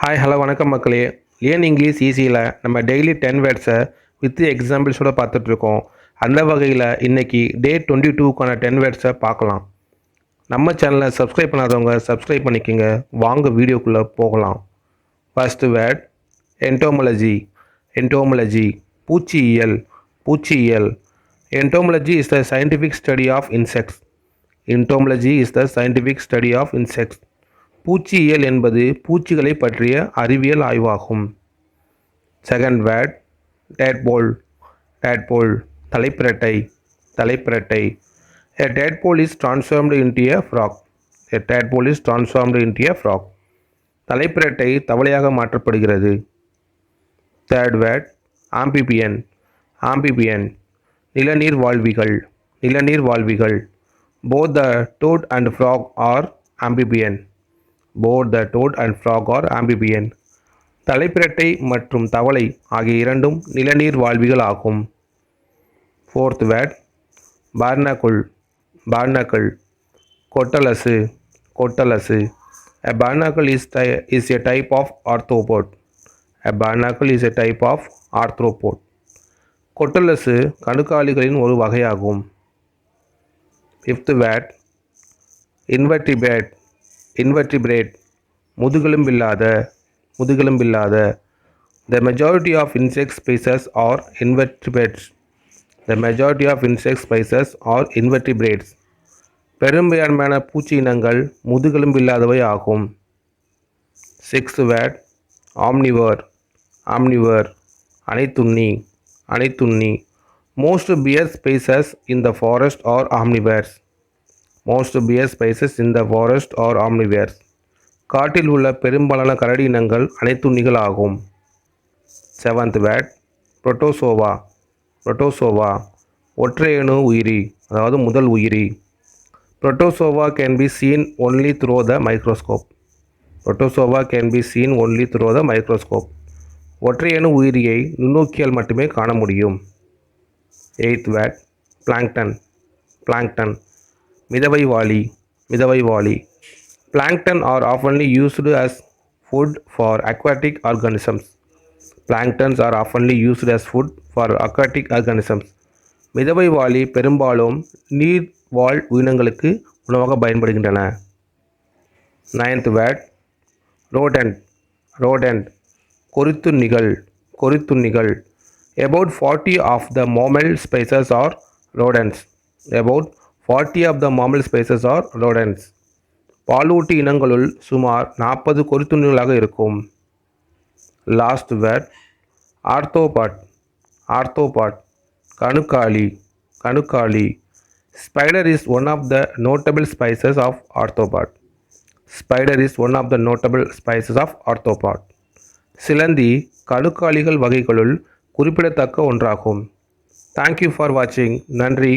Hi hello வணக்கம் மக்களே. Learn English ஈஸியில் நம்ம டெய்லி 10 வேர்ட்ஸை வித் எக்ஸாம்பிள்ஸோடு பார்த்துட்ருக்கோம். அந்த வகையில் இன்றைக்கி டே 22க்கான 10 வேர்ட்ஸை பார்க்கலாம். நம்ம சேனலை சப்ஸ்கிரைப் பண்ணாதவங்க சப்ஸ்கிரைப் பண்ணிக்கோங்க. வாங்க வீடியோக்குள்ளே போகலாம். First word entomology. என்டோமாலஜி பூச்சியியல். பூச்சியியல். Entomology is the scientific study of insects. Entomology is the scientific study of insects. பூச்சியியல் என்பது பூச்சிகளை பற்றிய அறிவியல் ஆய்வாகும். Second word tadpole. டேட்போல் தலைப்பிரட்டை. தலைப்பிரட்டை. A tadpole is transformed into a frog. A tadpole is transformed into a frog. தலைப்பிரட்டை தவளையாக மாற்றப்படுகிறது. Third word amphibian. ஆம்பிபியன் நிலநீர் வாழ்விகள். நிலநீர் வாழ்விகள். Both the toad and frog are amphibian. Both the toad and frog are amphibian. தலைப்பிரட்டை மற்றும் தவளை ஆகிய இரண்டும் நிலநீர் வாழ்விகள் ஆகும். Fourth word barnacle. பார்னக்கிள் கொட்டலசு. கொட்டலசு. A barnacle is a type of arthropod. A barnacle is a type of arthropod. கொட்டலசு கணுக்காலிகளின் ஒரு வகையாகும். Fifth word invertebrate. இன்வெர்டிபிரேட் முதுகெலும்பில்லாத. முதுகெலும்பில்லாத. The majority of insect species are invertebrates. The majority of insect species are invertebrates. பெரும்பான்மையான பூச்சி இனங்கள் முதுகெலும்பில்லாதவை ஆகும். Sixth word omnivore. ஆம்னிவர் அனைத்துண்ணி. அனைத்துண்ணி. Most bear species in the forest are omnivores. Most bear species in the forest are omnivores. காட்டில் உள்ள பெரும்பாலான கரடி இனங்கள் அனைத்துண்ணிகள் ஆகும். Seventh word protozoa. புரோட்டோசோவா ஒற்றையணு உயிரி, அதாவது முதல் உயிரி. Protozoa can be seen only through the microscope. Protozoa can be seen only through the microscope. ஒற்றையணு உயிரியை நுண்ணோக்கியால் மட்டுமே காண முடியும். Eighth word plankton. பிளாங்டன் மிதவை வாளி. மிதவை வாளி. Plankton are oftenly used as food for aquatic organisms. Planktons are oftenly used as food for aquatic organisms. மிதவை வாளி பெரும்பாலும் நீர்வாழ் உயிரினங்களுக்கு உணவாக பயன்படுகின்றன. Ninth word rodent. ரோடெண்ட் கொறித்துண்ணிகள். கொறித்துண்ணிகள். About 40 of the mammal species are rodents. About 40 of the mammal species are rodents. பாலூட்டி இனங்களுள் சுமார் 40 கொறித்துண்ணிகளாக இருக்கும். Last word arthropod. ஆர்த்தோபாட் கணுக்காலி. கணுக்காலி. Spider is one of the notable species of arthropod. Spider is one of the notable species of arthropod. சிலந்தி கணுக்காலிகள் வகைகளுள் குறிப்பிடத்தக்க ஒன்றாகும். தேங்க்யூ ஃபார் வாட்சிங். நன்றி.